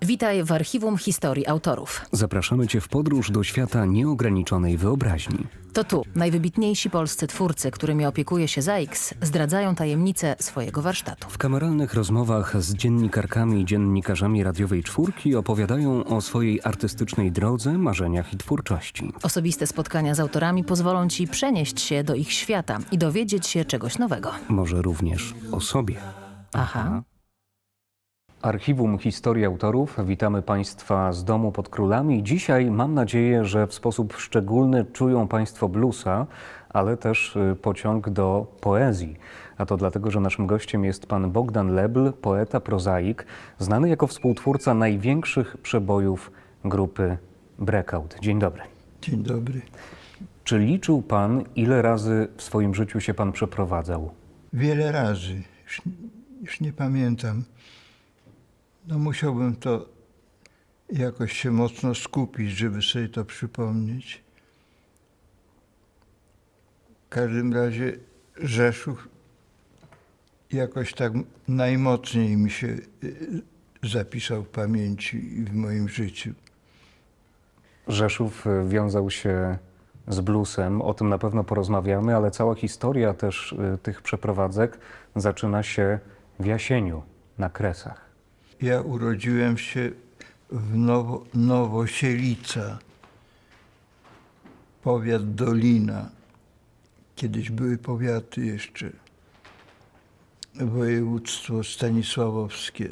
Witaj w Archiwum Historii Autorów. Zapraszamy Cię w podróż do świata nieograniczonej wyobraźni. To tu najwybitniejsi polscy twórcy, którymi opiekuje się ZAIKS, zdradzają tajemnice swojego warsztatu. W kameralnych rozmowach z dziennikarkami i dziennikarzami radiowej czwórki opowiadają o swojej artystycznej drodze, marzeniach i twórczości. Osobiste spotkania z autorami pozwolą Ci przenieść się do ich świata i dowiedzieć się czegoś nowego. Może również o sobie. Aha. Archiwum Historii Autorów. Witamy Państwa z domu pod królami. Dzisiaj mam nadzieję, że w sposób szczególny czują Państwo bluesa, ale też pociąg do poezji. A to dlatego, że naszym gościem jest pan Bogdan Lebl, poeta, prozaik, znany jako współtwórca największych przebojów grupy Breakout. Dzień dobry. Dzień dobry. Czy liczył pan, ile razy w swoim życiu się pan przeprowadzał? Wiele razy. Już nie pamiętam. No musiałbym to jakoś się mocno skupić, żeby sobie to przypomnieć. W każdym razie Rzeszów jakoś tak najmocniej mi się zapisał w pamięci i w moim życiu. Rzeszów wiązał się z bluesem, o tym na pewno porozmawiamy, ale cała historia też tych przeprowadzek zaczyna się w Jasieniu, na Kresach. Ja urodziłem się w Nowosielica, powiat Dolina. Kiedyś były powiaty jeszcze, województwo stanisławowskie.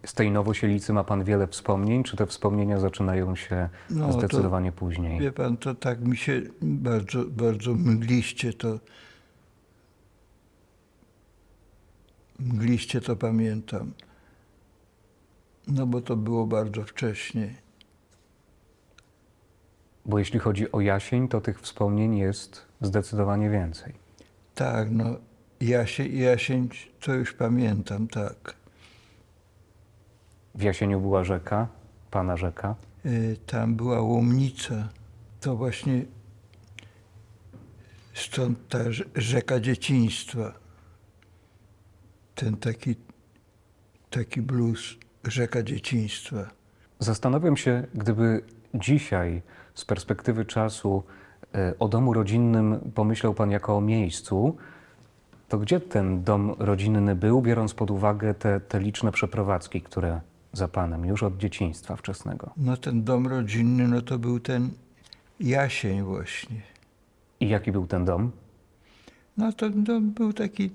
Z tej Nowosielicy ma pan wiele wspomnień, czy te wspomnienia zaczynają się zdecydowanie później? Wie pan, to tak mi się bardzo mgliście to pamiętam. No bo to było bardzo wcześnie. Bo jeśli chodzi o Jasień, to tych wspomnień jest zdecydowanie więcej. Tak, no Jasień to już pamiętam, tak. W Jasieniu była rzeka, pana rzeka. Tam była Łomnica. To właśnie stąd ta rzeka dzieciństwa. Ten taki blues, rzeka dzieciństwa. Zastanawiam się, gdyby dzisiaj z perspektywy czasu o domu rodzinnym pomyślał pan jako o miejscu, to gdzie ten dom rodzinny był, biorąc pod uwagę te liczne przeprowadzki, które za panem już od dzieciństwa wczesnego? No ten dom rodzinny, no to był ten Jasień właśnie. I jaki był ten dom? No to dom był taki,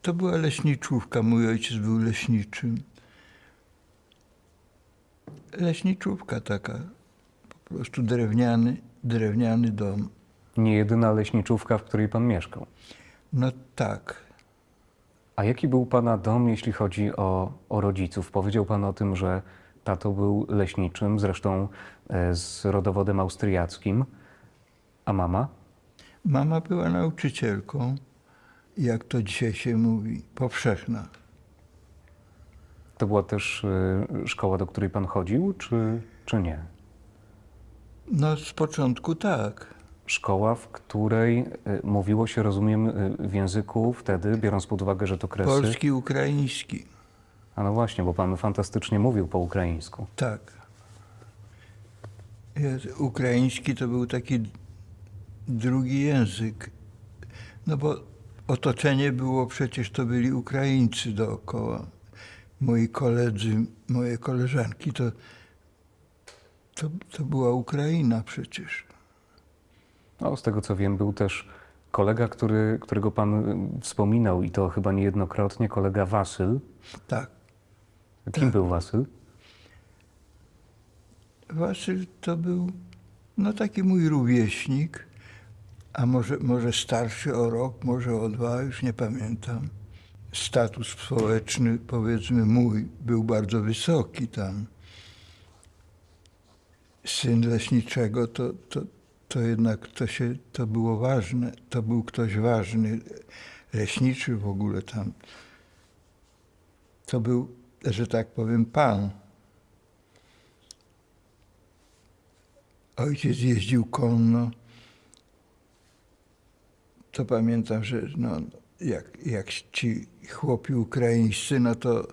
to była leśniczówka, mój ojciec był leśniczym. Leśniczówka taka, po prostu drewniany dom. Nie jedyna leśniczówka, w której pan mieszkał. No tak. A jaki był pana dom, jeśli chodzi o rodziców? Powiedział pan o tym, że tato był leśniczym, zresztą z rodowodem austriackim. A mama? Mama była nauczycielką, jak to dzisiaj się mówi, powszechna. To była też szkoła, do której pan chodził, czy nie? No z początku tak. Szkoła, w której mówiło się, rozumiem, w języku wtedy, biorąc pod uwagę, że to Kresy. Polski, ukraiński. A no właśnie, bo pan fantastycznie mówił po ukraińsku. Tak. Ukraiński to był taki drugi język. No bo otoczenie było, przecież to byli Ukraińcy dookoła. Moi koledzy, moje koleżanki, to była Ukraina przecież. No, z tego co wiem, był też kolega, którego pan wspominał i to chyba niejednokrotnie, kolega Wasyl. Tak. Kim był Wasyl? Wasyl to był no taki mój rówieśnik, a może starszy o rok, może o 2, już nie pamiętam. Status społeczny, powiedzmy mój, był bardzo wysoki tam. Syn leśniczego to jednak to było ważne, to był ktoś ważny, leśniczy w ogóle tam. To był, że tak powiem, pan. Ojciec jeździł konno. To pamiętam, że jak ci chłopi ukraińscy, no to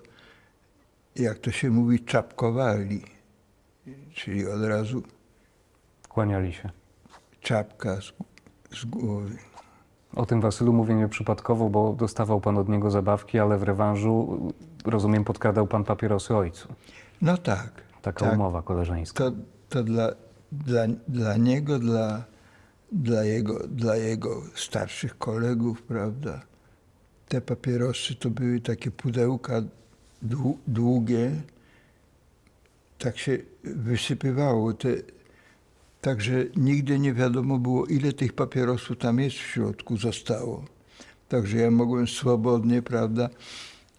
jak to się mówi, czapkowali, czyli od razu Kłaniali się. czapka z głowy. O tym Wasylu mówię nieprzypadkowo, bo dostawał pan od niego zabawki, ale w rewanżu, rozumiem, podkradał pan papierosy ojcu. No tak. Taka tak. umowa koleżeńska. To dla niego, dla jego starszych kolegów, prawda? Te papierosy to były takie pudełka długie, tak się wysypywało. Także nigdy nie wiadomo było, ile tych papierosów tam jest w środku, zostało. Także ja mogłem swobodnie, prawda,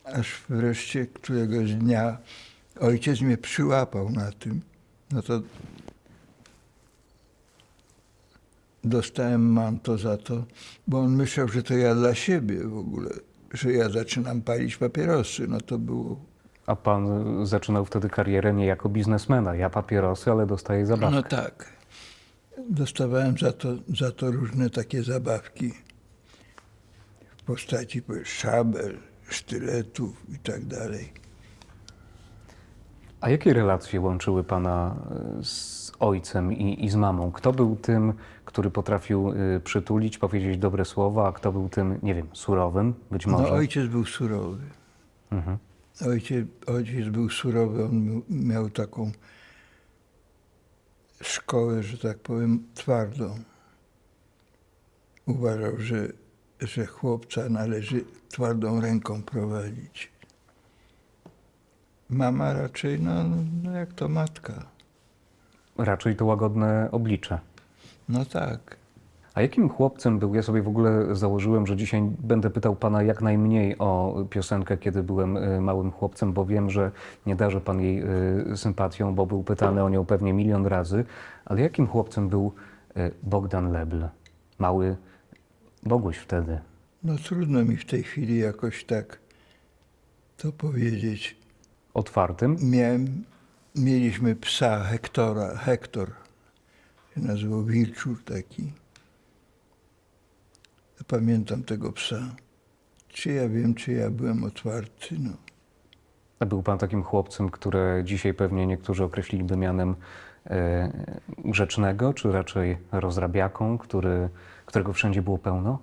aż wreszcie któregoś dnia ojciec mnie przyłapał na tym. No to dostałem manto za to, bo on myślał, że to ja dla siebie w ogóle, że ja zaczynam palić papierosy. No to było... A pan zaczynał wtedy karierę nie jako biznesmena. Ja papierosy, ale dostaję zabawkę. No tak. Dostawałem za to różne takie zabawki w postaci szabel, sztyletów i tak dalej. A jakie relacje łączyły pana z ojcem i z mamą? Kto był tym, który potrafił przytulić, powiedzieć dobre słowa, a kto był tym, nie wiem, surowym być może? No ojciec był surowy. Mhm. Ojciec był surowy, on miał taką szkołę, że tak powiem, twardą. Uważał, że chłopca należy twardą ręką prowadzić. Mama raczej, no jak to matka. Raczej to łagodne oblicze. No tak. A jakim chłopcem był? Ja sobie w ogóle założyłem, że dzisiaj będę pytał pana jak najmniej o piosenkę, kiedy byłem małym chłopcem, bo wiem, że nie darzy pan jej sympatią, bo był pytany o nią pewnie milion razy. Ale jakim chłopcem był Bogdan Lebl? Mały Boguś wtedy. No trudno mi w tej chwili jakoś tak to powiedzieć. Otwartym? Mieliśmy psa Hektor się nazywał wilczur taki. Pamiętam tego psa. Czy ja wiem, czy ja byłem otwarty? No. A był pan takim chłopcem, które dzisiaj pewnie niektórzy określiliby mianem grzecznego, czy raczej rozrabiaką, którego wszędzie było pełno?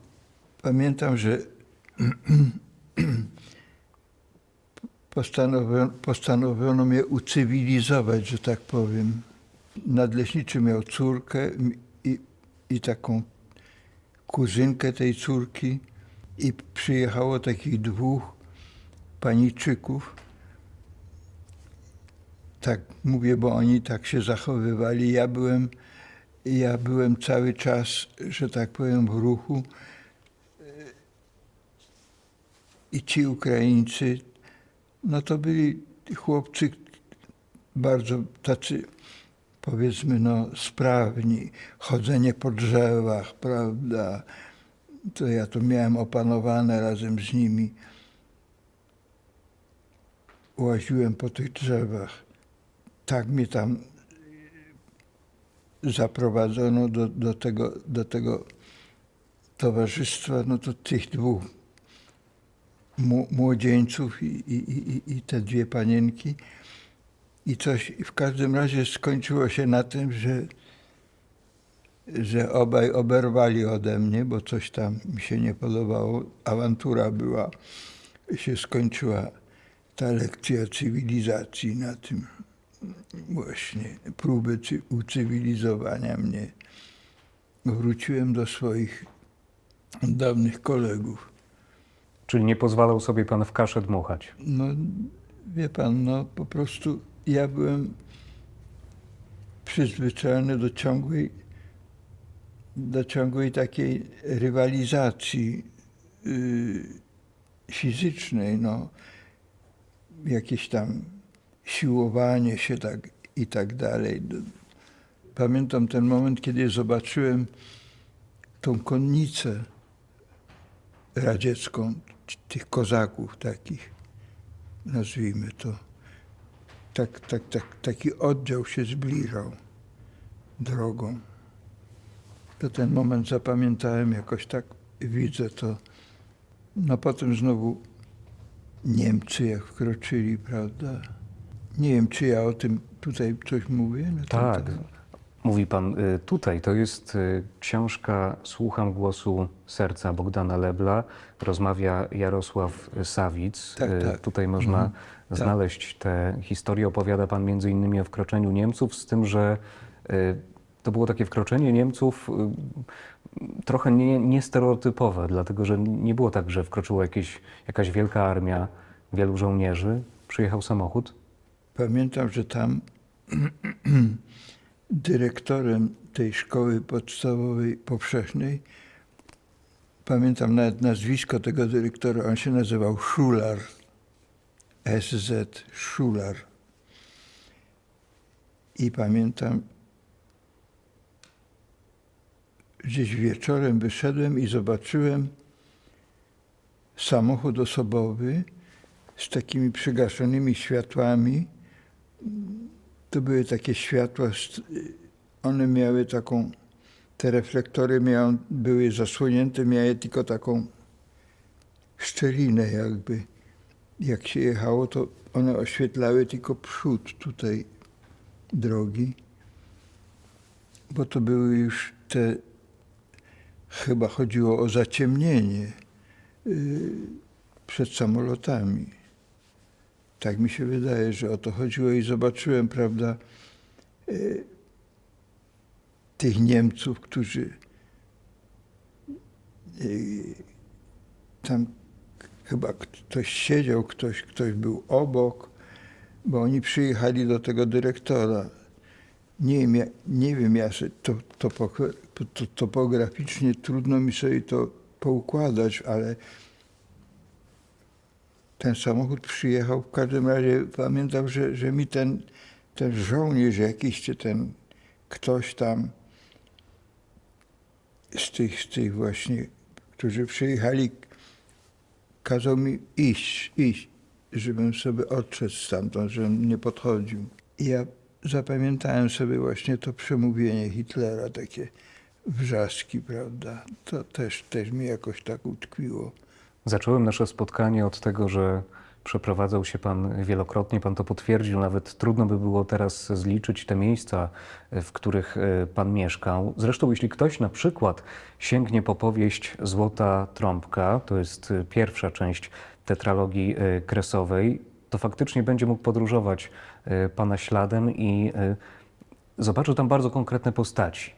Pamiętam, że postanowiono mnie ucywilizować, że tak powiem. Nadleśniczy miał córkę i taką kuzynkę tej córki i przyjechało takich dwóch paniczyków. Tak mówię, bo oni tak się zachowywali. Ja byłem cały czas, że tak powiem, w ruchu. I ci Ukraińcy, no to byli chłopcy bardzo tacy, powiedzmy, no sprawni. Chodzenie po drzewach, prawda. To ja to miałem opanowane razem z nimi. Łaziłem po tych drzewach. Tak mnie tam zaprowadzono do tego towarzystwa, no to tych dwóch młodzieńców i te dwie panienki. I coś w każdym razie skończyło się na tym, że obaj oberwali ode mnie, bo coś tam mi się nie podobało. Awantura była, się skończyła ta lekcja cywilizacji na tym właśnie, próby ucywilizowania mnie. Wróciłem do swoich dawnych kolegów. Czyli nie pozwalał sobie pan w kaszę dmuchać? No, wie pan, no po prostu ja byłem przyzwyczajony do ciągłej takiej rywalizacji fizycznej, no. Jakieś tam siłowanie się tak i tak dalej. Pamiętam ten moment, kiedy zobaczyłem tą konnicę radziecką, tych kozaków takich, nazwijmy to. Taki oddział się zbliżał drogą. To ten moment zapamiętałem, jakoś tak widzę to No potem znowu Niemcy jak wkroczyli, prawda? Nie wiem, czy ja o tym tutaj coś mówię na ten Tak. temat. Mówi pan tutaj, to jest książka Słucham głosu serca Bogdana Lebla. Rozmawia Jarosław Sawic. Tak, tak. Tutaj można znaleźć tę historię. Opowiada pan między innymi o wkroczeniu Niemców, z tym, że to było takie wkroczenie Niemców trochę niestereotypowe, dlatego że nie było tak, że wkroczyła jakaś wielka armia, wielu żołnierzy. Przyjechał samochód. Pamiętam, że tam dyrektorem tej szkoły podstawowej powszechnej, pamiętam nawet nazwisko tego dyrektora, on się nazywał Schular, SZ Schular. I pamiętam, gdzieś wieczorem wyszedłem i zobaczyłem samochód osobowy z takimi przygaszonymi światłami. To były takie światła, one miały taką, te reflektory były zasłonięte, miały tylko taką szczelinę jakby. Jak się jechało, to one oświetlały tylko przód tutaj drogi, bo to były już te, chyba chodziło o zaciemnienie przed samolotami. Tak mi się wydaje, że o to chodziło i zobaczyłem, prawda, tych Niemców, którzy tam chyba ktoś siedział, ktoś był obok, bo oni przyjechali do tego dyrektora. Nie wiem, topograficznie trudno mi sobie to poukładać, ale ten samochód przyjechał. W każdym razie pamiętam, że mi ten żołnierz jakiś, czy ten ktoś tam z tych właśnie, którzy przyjechali, kazał mi iść, żebym sobie odszedł stamtąd, żebym nie podchodził. I ja zapamiętałem sobie właśnie to przemówienie Hitlera, takie wrzaski, prawda. To też mi jakoś tak utkwiło. Zacząłem nasze spotkanie od tego, że przeprowadzał się pan wielokrotnie, pan to potwierdził, nawet trudno by było teraz zliczyć te miejsca, w których pan mieszkał. Zresztą jeśli ktoś na przykład sięgnie po powieść Złota Trąbka, to jest pierwsza część tetralogii kresowej, to faktycznie będzie mógł podróżować pana śladem i zobaczył tam bardzo konkretne postaci.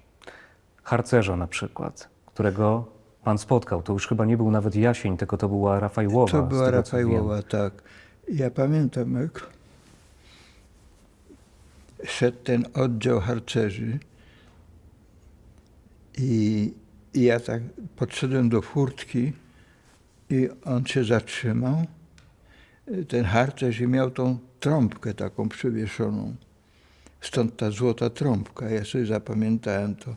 Harcerza na przykład, którego pan spotkał. To już chyba nie był nawet Jasień, tylko to była Rafajłowa. To była z tego, co wiem. Rafajłowa, tak. Ja pamiętam, jak szedł ten oddział harcerzy i ja tak podszedłem do furtki i on się zatrzymał. Ten harcerz i miał tą trąbkę taką przywieszoną. Stąd ta złota trąbka. Ja sobie zapamiętałem to.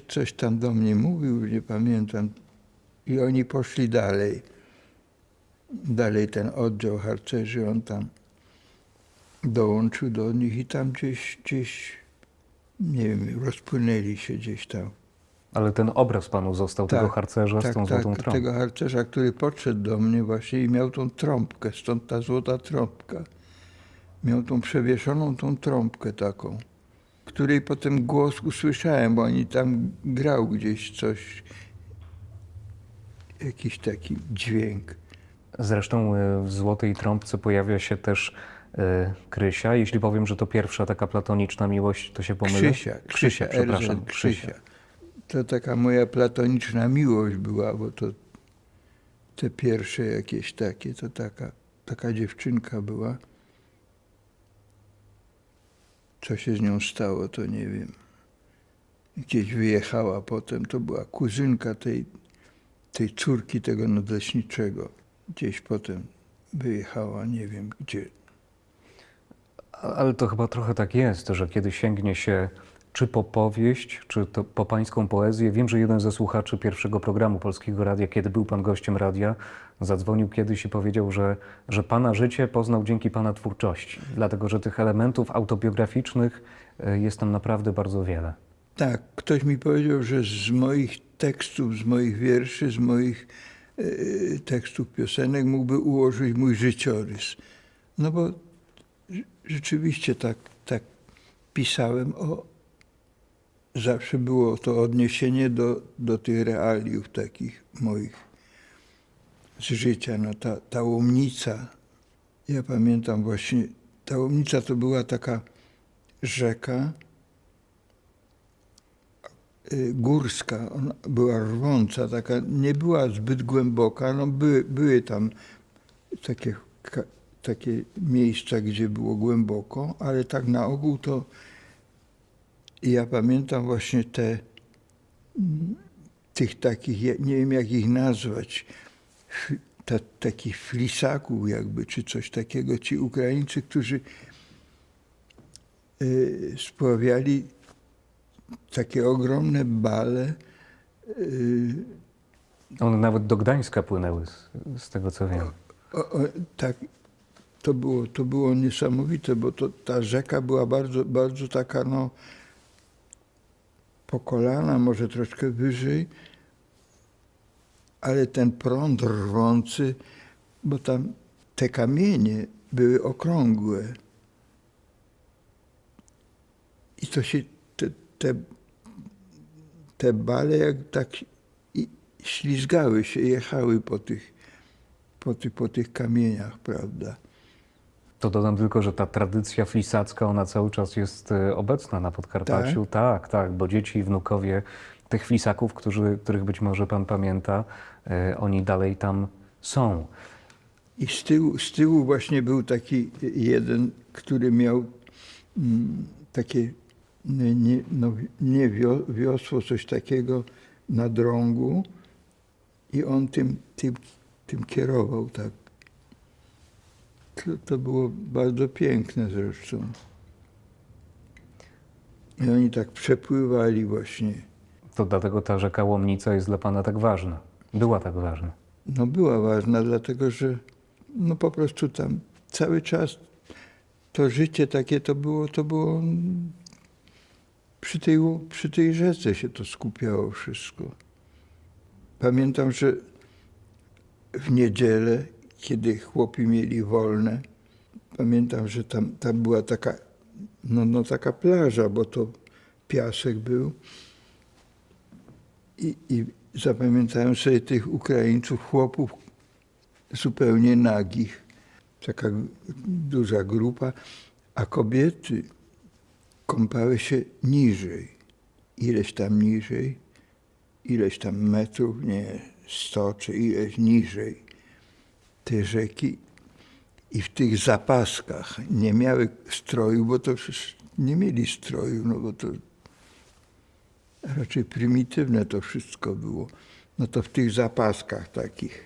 Coś tam do mnie mówił, nie pamiętam. I oni poszli dalej. Dalej ten oddział harcerzy, on tam dołączył do nich i tam gdzieś, nie wiem, rozpłynęli się gdzieś tam. Ale ten obraz panu został, tego harcerza z tą złotą trąbką. Tego harcerza, który podszedł do mnie właśnie i miał tą trąbkę, stąd ta złota trąbka. Miał tą przewieszoną tą trąbkę taką, której potem głos usłyszałem, bo oni tam grał gdzieś coś, jakiś taki dźwięk. Zresztą w Złotej Trąbce pojawia się też Krysia. Jeśli powiem, że to pierwsza taka platoniczna miłość, to się pomylę? Krzysia, przepraszam. RZ Krzysia. To taka moja platoniczna miłość była, bo to te pierwsze jakieś takie, to taka dziewczynka była. Co się z nią stało, to nie wiem. Gdzieś wyjechała potem, to była kuzynka tej córki tego nadleśniczego. Gdzieś potem wyjechała, nie wiem gdzie. Ale to chyba trochę tak jest, że kiedy sięgnie się czy po powieść, czy to po pańską poezję. Wiem, że jeden ze słuchaczy pierwszego programu Polskiego Radia, kiedy był pan gościem radia, zadzwonił kiedyś i powiedział, że pana życie poznał dzięki pana twórczości, dlatego że tych elementów autobiograficznych jest tam naprawdę bardzo wiele. Tak, ktoś mi powiedział, że z moich tekstów, z moich wierszy, z moich tekstów piosenek mógłby ułożyć mój życiorys. No bo rzeczywiście tak pisałem zawsze było to odniesienie do tych realiów takich moich z życia. No ta Łomnica, ja pamiętam właśnie, ta Łomnica to była taka rzeka górska, ona była rwąca, taka, nie była zbyt głęboka, no były tam takie miejsca, gdzie było głęboko, ale tak na ogół to ja pamiętam właśnie tych takich, nie wiem jak ich nazwać, takich flisaków jakby, czy coś takiego, ci Ukraińcy, którzy sprawiali takie ogromne bale. One nawet do Gdańska płynęły, z tego co wiem. Tak, to było niesamowite, bo ta rzeka była bardzo, bardzo taka, no, po kolana, może troszkę wyżej, ale ten prąd rwący, bo tam te kamienie były okrągłe. I to się, te bale jak tak ślizgały się, jechały po tych kamieniach, prawda? To dodam tylko, że ta tradycja flisacka, ona cały czas jest obecna na Podkarpaciu. Tak, tak, bo dzieci i wnukowie tych flisaków, których być może pan pamięta, oni dalej tam są. I z tyłu właśnie był taki jeden, który miał takie wiosło, coś takiego na drągu i on tym kierował tak. To było bardzo piękne zresztą. I oni tak przepływali właśnie. To dlatego ta rzeka Łomnica jest dla pana tak ważna. Była tak ważna. No była ważna, dlatego że no po prostu tam cały czas to życie takie to było przy tej rzece się to skupiało wszystko. Pamiętam, że w niedzielę, kiedy chłopi mieli wolne, pamiętam, że tam była taka, taka plaża, bo to piasek był. I zapamiętałem sobie tych Ukraińców, chłopów zupełnie nagich. Taka duża grupa, a kobiety kąpały się niżej. Ileś tam niżej, ileś tam metrów, nie, 100 czy ileś niżej tej rzeki. I w tych zapaskach nie miały stroju, bo to przecież nie mieli stroju, no bo to raczej prymitywne to wszystko było. No to w tych zapaskach takich.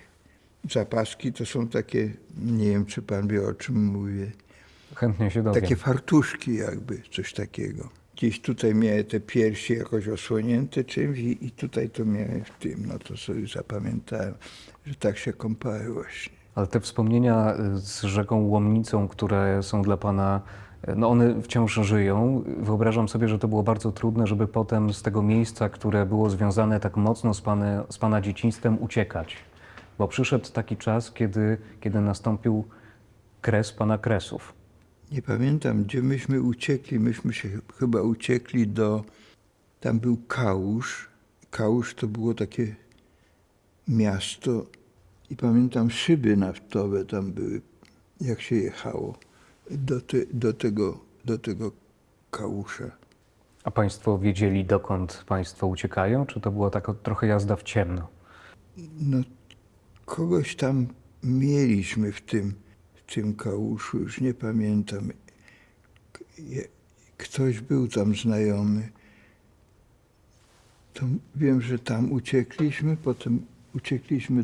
Zapaski to są takie, nie wiem czy pan wie o czym mówię, Chętnie się dowiem. takie fartuszki jakby, coś takiego. Gdzieś tutaj miały te piersi jakoś osłonięte czymś i tutaj to miały w tym. No to sobie zapamiętałem, że tak się kąpały właśnie. Ale te wspomnienia z rzeką Łomnicą, które są dla pana, no one wciąż żyją. Wyobrażam sobie, że to było bardzo trudne, żeby potem z tego miejsca, które było związane tak mocno z pana dzieciństwem, uciekać. Bo przyszedł taki czas, kiedy nastąpił kres pana kresów. Nie pamiętam, gdzie myśmy uciekli. Myśmy się chyba uciekli tam był Kałusz. Kałusz to było takie miasto i pamiętam szyby naftowe tam były, jak się jechało do tego Kałusza. A państwo wiedzieli, dokąd państwo uciekają? Czy to była taka trochę jazda w ciemno? No, kogoś tam mieliśmy w tym Kałuszu, już nie pamiętam. Ktoś był tam znajomy. To wiem, że tam uciekliśmy, potem uciekliśmy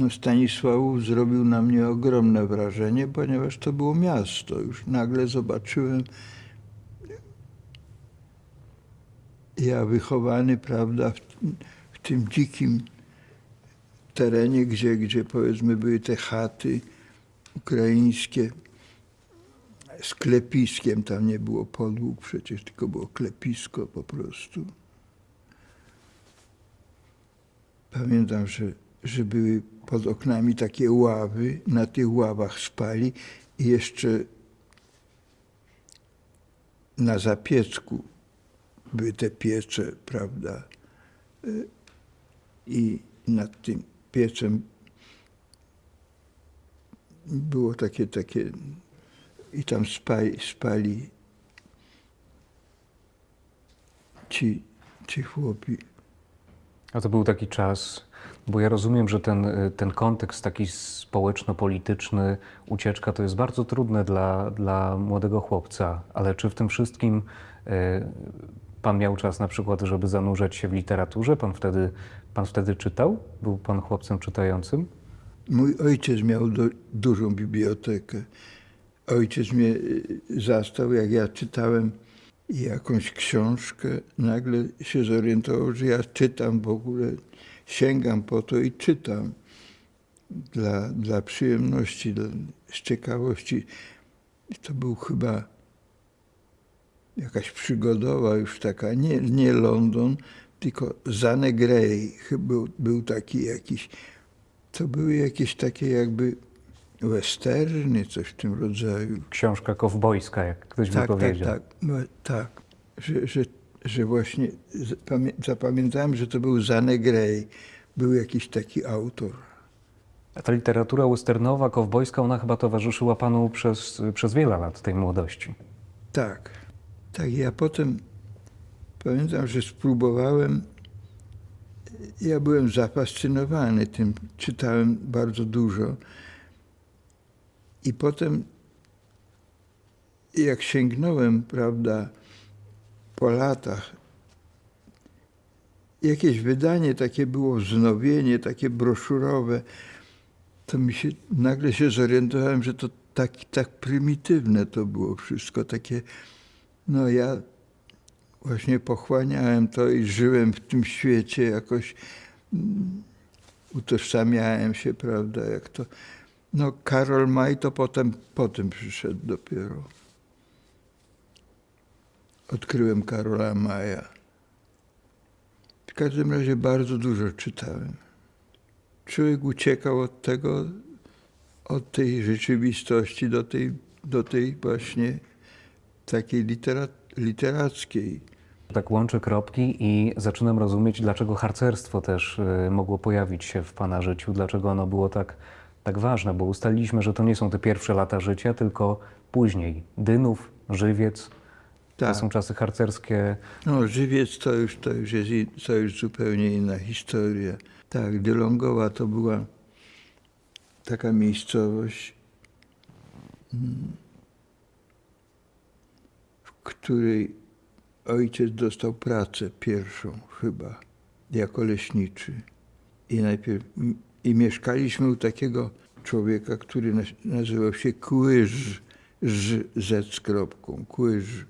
Stanisławów. Zrobił na mnie ogromne wrażenie, ponieważ to było miasto. Już nagle zobaczyłem, ja wychowany, prawda, w tym dzikim terenie, gdzie powiedzmy były te chaty ukraińskie, z klepiskiem, tam nie było podłóg przecież, tylko było klepisko po prostu. Pamiętam, że były pod oknami takie ławy, na tych ławach spali i jeszcze na zapiecku były te piece, prawda? I nad tym piecem było takie i tam spali ci chłopi. A to był taki czas, bo ja rozumiem, że ten kontekst taki społeczno-polityczny, ucieczka to jest bardzo trudne dla młodego chłopca, ale czy w tym wszystkim pan miał czas na przykład, żeby zanurzać się w literaturze? Pan wtedy czytał? Był pan chłopcem czytającym? Mój ojciec miał dużą bibliotekę. Ojciec mnie zastał, jak ja czytałem jakąś książkę. Nagle się zorientował, że ja czytam w ogóle, sięgam po to i czytam. Dla przyjemności, z ciekawości. I to był chyba jakaś przygodowa już taka, nie London, tylko Zane Grey. Był taki jakiś, to były jakieś takie jakby westerny, coś w tym rodzaju. Książka kowbojska, jak ktoś by powiedział. Tak. Że właśnie zapamiętałem, że to był Zane Grey. Był jakiś taki autor. A ta literatura westernowa, kowbojska, ona chyba towarzyszyła panu przez wiele lat tej młodości. Tak. Ja potem pamiętam, że spróbowałem. Ja byłem zafascynowany tym, czytałem bardzo dużo. I potem, jak sięgnąłem, prawda, po latach, jakieś wydanie takie było, wznowienie, takie broszurowe, to nagle się zorientowałem, że to tak prymitywne to było wszystko, takie, no ja właśnie pochłaniałem to i żyłem w tym świecie jakoś, utożsamiałem się, prawda, jak to. No Karol May to potem przyszedł dopiero. Odkryłem Karola Maya. W każdym razie bardzo dużo czytałem. Człowiek uciekał od tego, od tej rzeczywistości do tej właśnie takiej literackiej. Tak łączę kropki i zaczynam rozumieć, dlaczego harcerstwo też mogło pojawić się w pana życiu, dlaczego ono było tak ważne, bo ustaliliśmy, że to nie są te pierwsze lata życia, tylko później. Dynów, Żywiec, Tak. to są czasy harcerskie. No, Żywiec to już zupełnie inna historia. Tak, Dylongowa to była taka miejscowość, w której ojciec dostał pracę pierwszą chyba, jako leśniczy. I mieszkaliśmy u takiego człowieka, który nazywał się Kłyż, z kropką, Kłyż.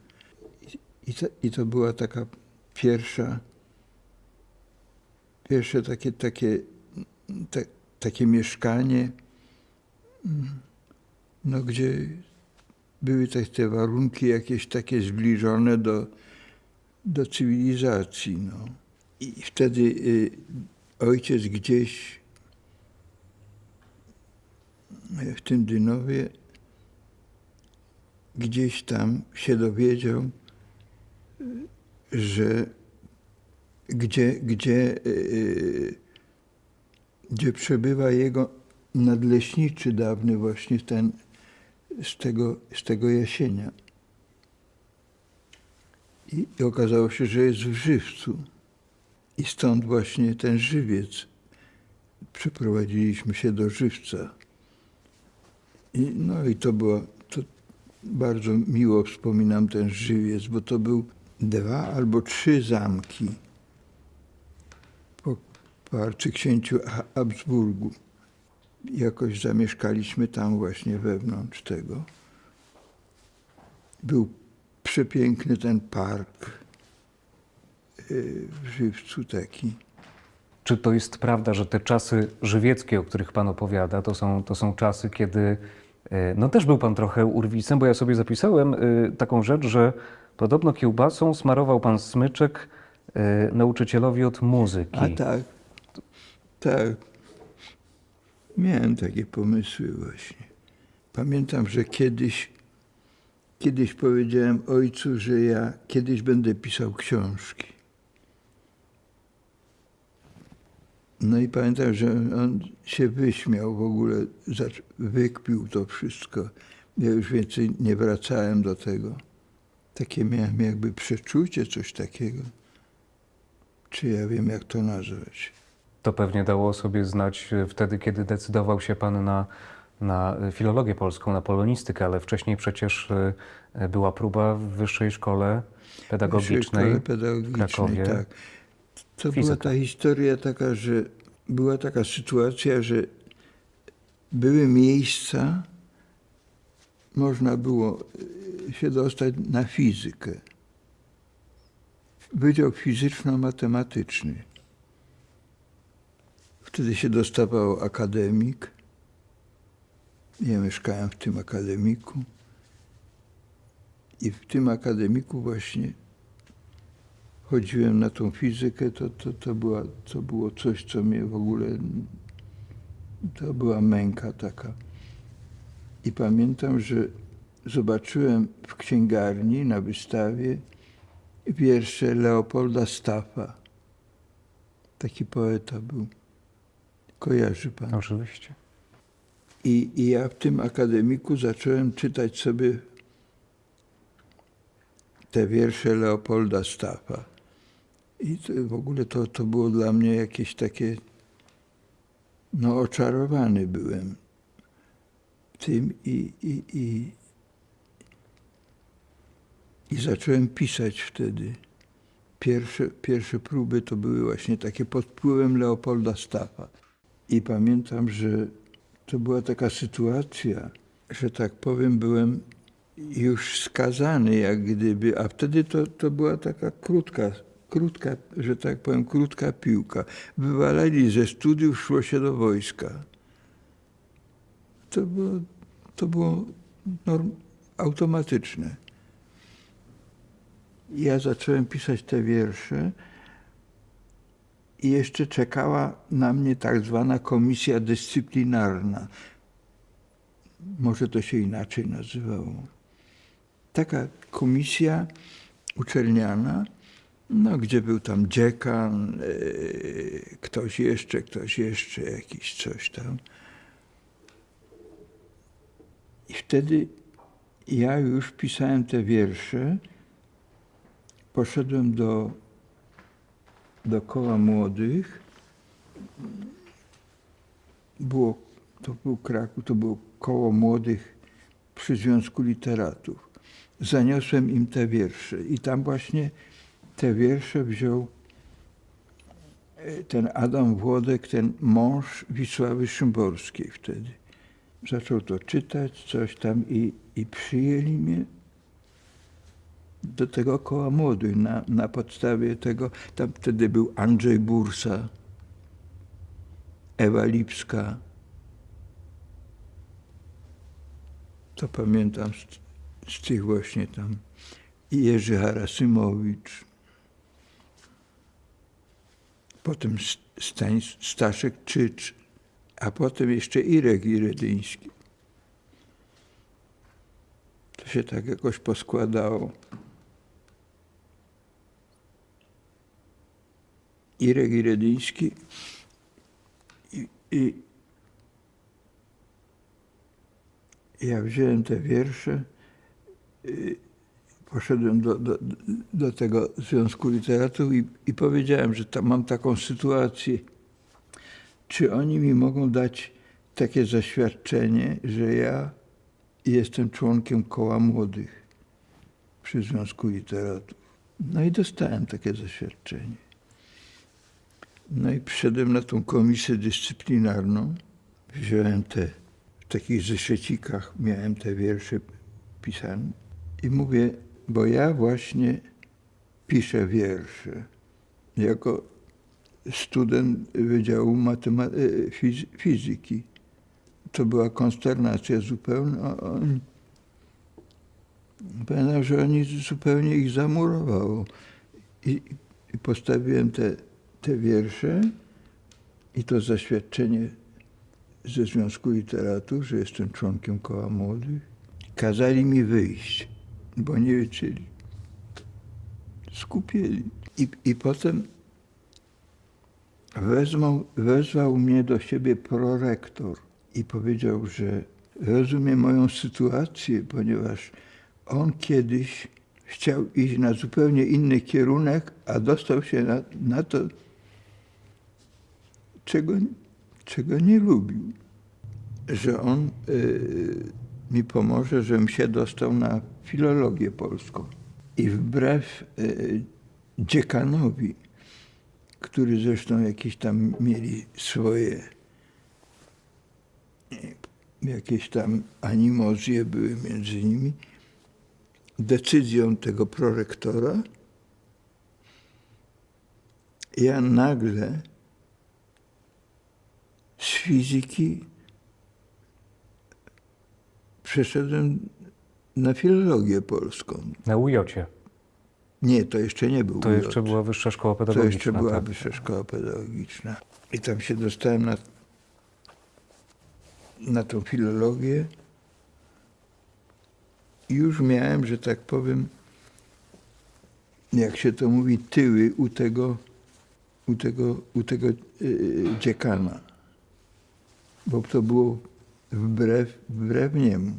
I to była taka pierwsze takie mieszkanie, no, gdzie były te warunki jakieś takie zbliżone do cywilizacji. No. I wtedy ojciec gdzieś w tym Dynowie, gdzieś tam się dowiedział, że gdzie przebywa jego nadleśniczy dawny właśnie z tego Jasienia. I okazało się, że jest w Żywcu. I stąd właśnie ten Żywiec. Przeprowadziliśmy się do Żywca. I to bardzo miło wspominam ten Żywiec, bo to był 2 albo 3 zamki po arcyksięciu Habsburgu. Jakoś zamieszkaliśmy tam właśnie wewnątrz tego. Był przepiękny ten park w Żywcu taki. Czy to jest prawda, że te czasy żywieckie, o których pan opowiada, to są czasy, kiedy no też był pan trochę urwisem, bo ja sobie zapisałem taką rzecz, że podobno kiełbasą smarował pan smyczek nauczycielowi od muzyki. A tak. Tak. Miałem takie pomysły właśnie. Pamiętam, że kiedyś powiedziałem ojcu, że ja kiedyś będę pisał książki. No i pamiętam, że on się wyśmiał w ogóle, wykpił to wszystko. Ja już więcej nie wracałem do tego. Takie miałem jakby przeczucie, coś takiego. Czy ja wiem, jak to nazwać. To pewnie dało sobie znać wtedy, kiedy decydował się pan na filologię polską, na polonistykę, ale wcześniej przecież była próba w Wyższej Szkole Pedagogicznej Szkole w pedagogicznej, Krakowie. tak. To była Fizyka. ta historia taka, że była taka sytuacja, że były miejsca, można było się dostać na fizykę. Wydział Fizyczno-Matematyczny. Wtedy się dostawał akademik. Ja mieszkałem w tym akademiku. I w tym akademiku właśnie chodziłem na tą fizykę. To było coś, co mnie w ogóle... To była męka taka. I pamiętam, że zobaczyłem w księgarni na wystawie wiersze Leopolda Staffa. Taki poeta był. Kojarzy pan? Oczywiście. I ja w tym akademiku zacząłem czytać sobie te wiersze Leopolda Staffa. I w ogóle to było dla mnie jakieś takie... No oczarowany byłem tym i zacząłem pisać wtedy. Pierwsze próby to były właśnie takie pod wpływem Leopolda Staffa. I pamiętam, że to była taka sytuacja, że tak powiem, byłem już skazany jak gdyby, a wtedy to była taka krótka, że tak powiem, krótka piłka. Wywalali ze studiów, szło się do wojska. To było automatyczne. Ja zacząłem pisać te wiersze i jeszcze czekała na mnie tak zwana komisja dyscyplinarna. Może to się inaczej nazywało. Taka komisja uczelniana, no, gdzie był tam dziekan, ktoś jeszcze, jakiś coś tam. I wtedy ja już pisałem te wiersze. Poszedłem do koła młodych. To był Kraków, to było koło młodych przy Związku Literatów. Zaniosłem im te wiersze i tam właśnie te wiersze wziął ten Adam Włodek, ten mąż Wisławy Szymborskiej wtedy. Zaczął to czytać, coś tam i przyjęli mnie do tego koła młodych na podstawie tego. Tam wtedy był Andrzej Bursa, Ewa Lipska. To pamiętam z tych właśnie tam. I Jerzy Harasymowicz. Potem Staszek Czycz, a potem jeszcze Irek Iredyński. To się tak jakoś poskładało. Irek Iredyński i ja wziąłem te wiersze, poszedłem do tego Związku Literatów i powiedziałem, że mam taką sytuację. Czy oni mi mogą dać takie zaświadczenie, że ja jestem członkiem koła młodych przy Związku Literatów? No i dostałem takie zaświadczenie. No i przyszedłem na tą komisję dyscyplinarną. Wziąłem w takich zeszycikach miałem te wiersze pisane i mówię, bo ja właśnie piszę wiersze jako student Wydziału Fizyki. To była konsternacja zupełna. Pamiętam, że oni zupełnie ich zamurowało. I postawiłem te wiersze i to zaświadczenie ze Związku Literatur, że jestem członkiem Koła Młodych. Kazali mi wyjść, bo nie wiedzieli. Skupieli. I potem wezwał mnie do siebie prorektor i powiedział, że rozumie moją sytuację, ponieważ on kiedyś chciał iść na zupełnie inny kierunek, a dostał się na to, czego nie lubił. Że on mi pomoże, żebym się dostał na filologię polską. I wbrew dziekanowi, który zresztą jakieś tam mieli swoje, jakieś tam animozje były między nimi, decyzją tego prorektora ja nagle z fizyki przeszedłem na filologię polską. Na UJ-cie. Nie, to jeszcze nie był To UJ. jeszcze była Wyższa Szkoła To Pedagogiczna. jeszcze była tak. Wyższa Szkoła Pedagogiczna. I tam się dostałem na tą filologię. I już miałem, że tak powiem, jak się to mówi, tyły u tego dziekana. Bo to było wbrew niemu.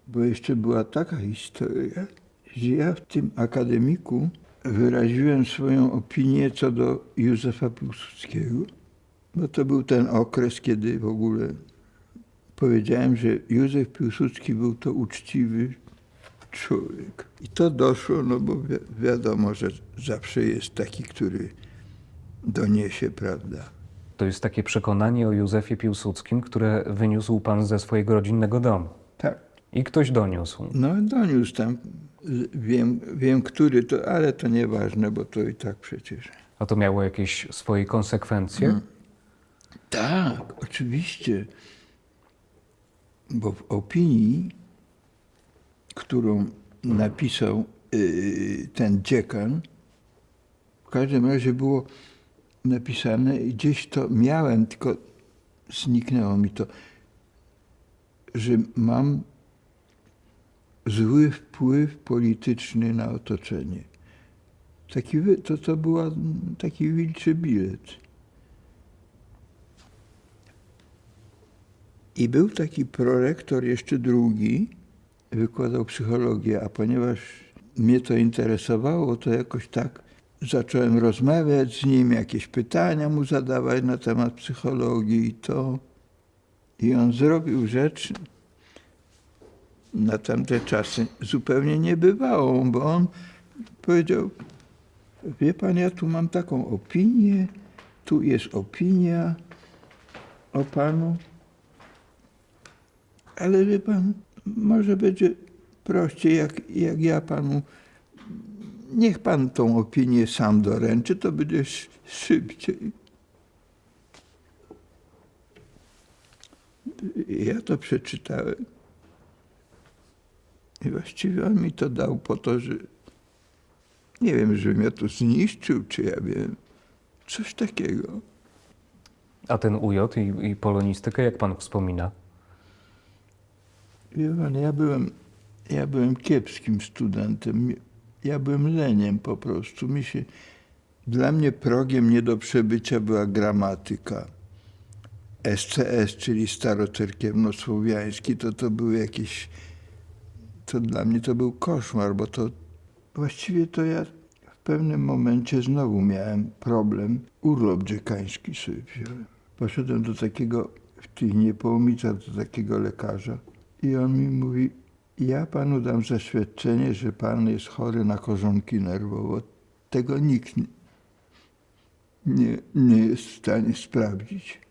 Bo jeszcze była taka historia, że ja w tym akademiku wyraziłem swoją opinię co do Józefa Piłsudskiego, bo to był ten okres, kiedy w ogóle powiedziałem, że Józef Piłsudski był to uczciwy człowiek. I to doszło, no bo wiadomo, że zawsze jest taki, który doniesie, prawda. To jest takie przekonanie o Józefie Piłsudskim, które wyniósł pan ze swojego rodzinnego domu. Tak. I ktoś doniósł. No doniósł tam, wiem który to, ale to nieważne, bo to i tak przecież. A to miało jakieś swoje konsekwencje? Tak, oczywiście. Bo w opinii, którą napisał ten dziekan, w każdym razie było napisane i gdzieś to miałem, tylko zniknęło mi to, że mam zły wpływ polityczny na otoczenie. To był taki wilczy bilet. I był taki prorektor jeszcze drugi, wykładał psychologię, a ponieważ mnie to interesowało, to jakoś tak zacząłem rozmawiać z nim, jakieś pytania mu zadawać na temat psychologii i to. I on zrobił rzecz na tamte czasy zupełnie niebywałą, bo on powiedział, wie pan, ja tu mam taką opinię, tu jest opinia o panu, ale wie pan, może będzie prościej, jak ja panu, niech pan tą opinię sam doręczy, to będzie szybciej. Ja to przeczytałem i właściwie on mi to dał po to, że nie wiem, żebym ja to zniszczył, czy ja wiem, coś takiego. A ten UJ i polonistykę, jak pan wspomina? Wie pan, ja byłem kiepskim studentem. Ja byłem leniem po prostu. Dla mnie progiem nie do przebycia była gramatyka. SCS, czyli starocerkiewnosłowiański, to były jakieś... To dla mnie to był koszmar, bo to... Właściwie to ja w pewnym momencie znowu miałem problem. Urlop dziekański sobie wziąłem. Poszedłem do takiego, w tych Niepołomicach, do takiego lekarza i on mi mówi, ja panu dam zaświadczenie, że pan jest chory na korzonki nerwowe. Tego nikt nie jest w stanie sprawdzić.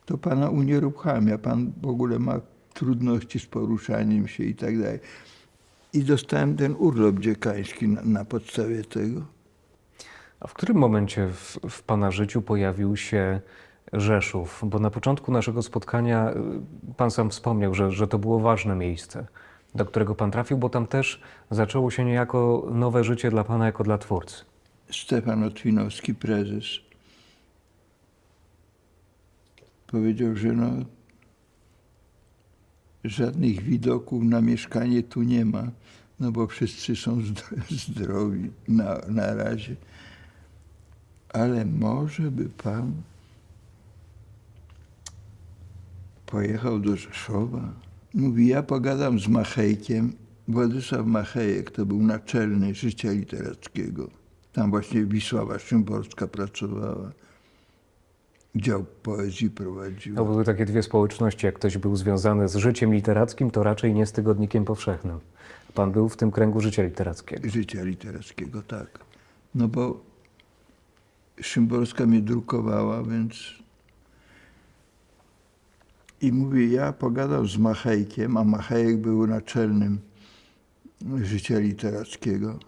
To pana unieruchamia, pan w ogóle ma trudności z poruszaniem się i tak dalej. I dostałem ten urlop dziekański na podstawie tego. A w którym momencie w pana życiu pojawił się Rzeszów? Bo na początku naszego spotkania pan sam wspomniał, że to było ważne miejsce, do którego pan trafił, bo tam też zaczęło się niejako nowe życie dla pana jako dla twórcy. Stefan Otwinowski, prezes, powiedział, że no, żadnych widoków na mieszkanie tu nie ma, no bo wszyscy są zdrowi na razie. Ale może by pan pojechał do Rzeszowa? Mówi, ja pogadam z Machejkiem. Władysław Machejek to był naczelny Życia Literackiego. Tam właśnie Wisława Szymborska pracowała. Dział poezji prowadziła. To były takie dwie społeczności. Jak ktoś był związany z życiem literackim, to raczej nie z Tygodnikiem Powszechnym. Pan był w tym kręgu Życia Literackiego. Życia Literackiego, tak. No bo Szymborska mnie drukowała, więc... I mówię, ja pogadam z Machejkiem, a Machejek był naczelnym Życia Literackiego.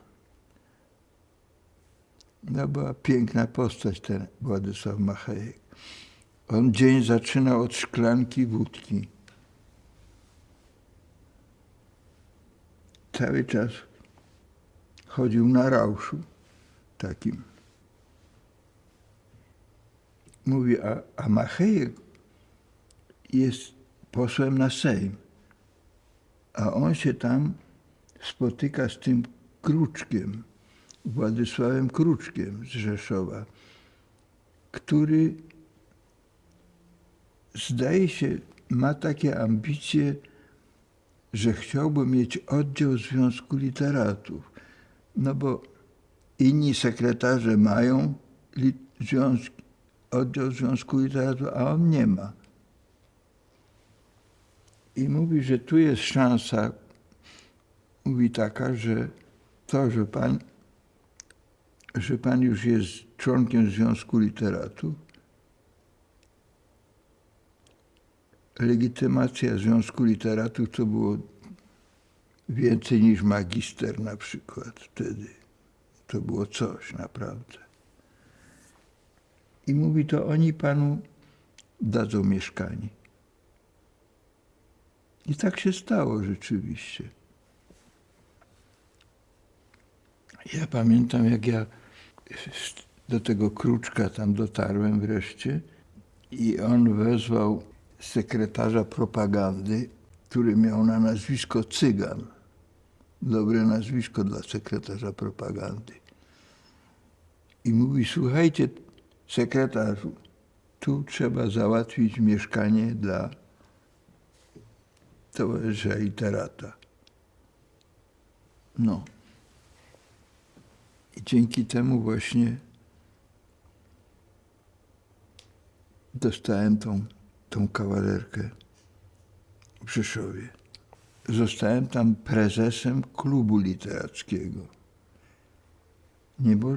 No była piękna postać ten Władysław Machejek. On dzień zaczynał od szklanki wódki. Cały czas chodził na rauszu takim. Mówi, a Machejek jest posłem na Sejm, a on się tam spotyka z tym Kruczkiem, Władysławem Kruczkiem z Rzeszowa, który zdaje się ma takie ambicje, że chciałby mieć oddział Związku Literatów. No bo inni sekretarze mają oddział Związku Literatów, a on nie ma. I mówi, że tu jest szansa, mówi taka, że to, że pan już jest członkiem Związku Literatów, legitymacja Związku Literatów to było więcej niż magister na przykład wtedy. To było coś naprawdę. I mówi, to oni panu dadzą mieszkanie. I tak się stało rzeczywiście. Ja pamiętam, jak ja do tego Kruczka tam dotarłem wreszcie i on wezwał sekretarza propagandy, który miał na nazwisko Cygan. Dobre nazwisko dla sekretarza propagandy. I mówi, słuchajcie, sekretarzu, tu trzeba załatwić mieszkanie dla towarzysza literata. No. I dzięki temu właśnie dostałem tą kawalerkę w Rzeszowie. Zostałem tam prezesem klubu literackiego.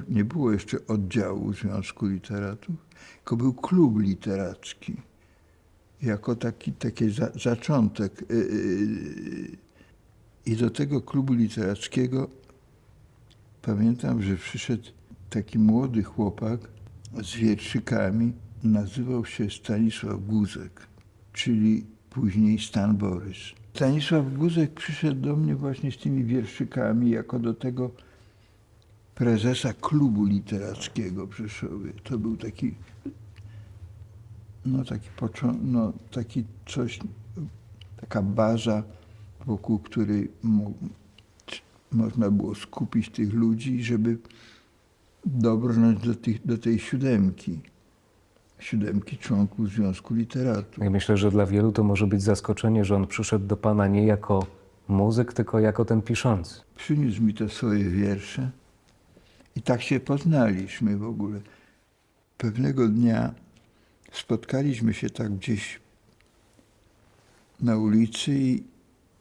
Nie było jeszcze oddziału Związku Literatów, tylko był klub literacki. Jako taki zaczątek. I do tego klubu literackiego pamiętam, że przyszedł taki młody chłopak z wierszykami. Nazywał się Stanisław Guzek, czyli później Stan Borys. Stanisław Guzek przyszedł do mnie właśnie z tymi wierszykami jako do tego prezesa klubu literackiego w Rzeszowie. To był taki, taka baza, wokół której można było skupić tych ludzi, żeby dobrnąć do tej siódemki członków Związku Literatów. Ja myślę, że dla wielu to może być zaskoczenie, że on przyszedł do pana nie jako muzyk, tylko jako ten piszący. Przyniósł mi te swoje wiersze i tak się poznaliśmy w ogóle. Pewnego dnia spotkaliśmy się tak gdzieś na ulicy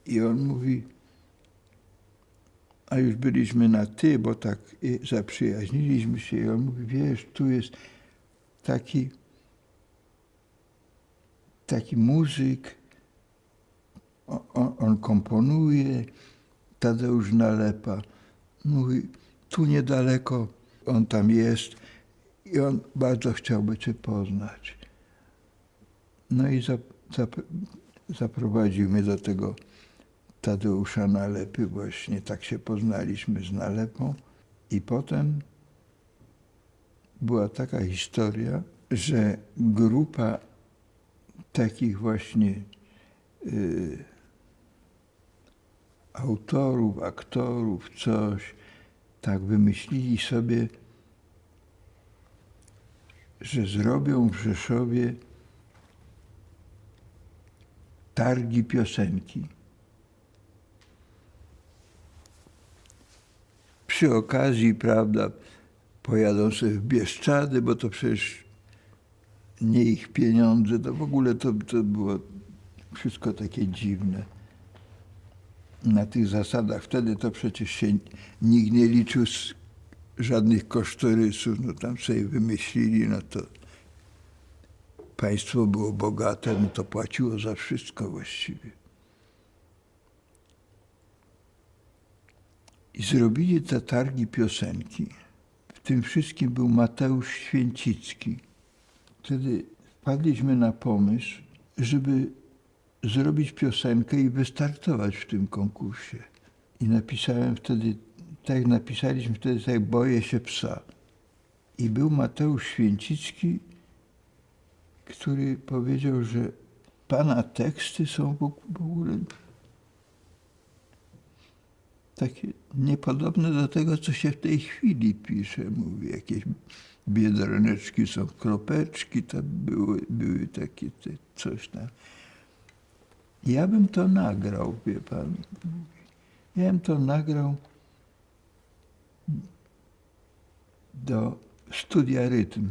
i on mówi, a już byliśmy na ty, bo tak zaprzyjaźniliśmy się i on mówi, wiesz, tu jest taki muzyk, on komponuje, Tadeusz Nalepa. Mówi, tu niedaleko on tam jest i on bardzo chciałby cię poznać. No i zaprowadził mnie do tego Tadeusza Nalepy właśnie. Tak się poznaliśmy z Nalepą. I potem była taka historia, że grupa takich właśnie autorów, aktorów, coś, tak wymyślili sobie, że zrobią w Rzeszowie targi piosenki. Przy okazji, prawda, pojadą sobie w Bieszczady, bo to przecież nie ich pieniądze, to w ogóle to było wszystko takie dziwne. Na tych zasadach wtedy to przecież się nikt nie liczył z żadnych kosztorysów, no tam sobie wymyślili, no to państwo było bogate, no to płaciło za wszystko właściwie. I zrobili te targi piosenki. W tym wszystkim był Mateusz Święcicki. Wtedy wpadliśmy na pomysł, żeby zrobić piosenkę i wystartować w tym konkursie. I napisałem wtedy, tak napisaliśmy wtedy, tak Boję się psa. I był Mateusz Święcicki, który powiedział, że pana teksty są w ogóle takie niepodobne do tego, co się w tej chwili pisze. Mówi, jakieś biedroneczki są kropeczki, to były takie coś tam. Ja bym to nagrał, wie pan. Ja bym to nagrał do Studia Rytm.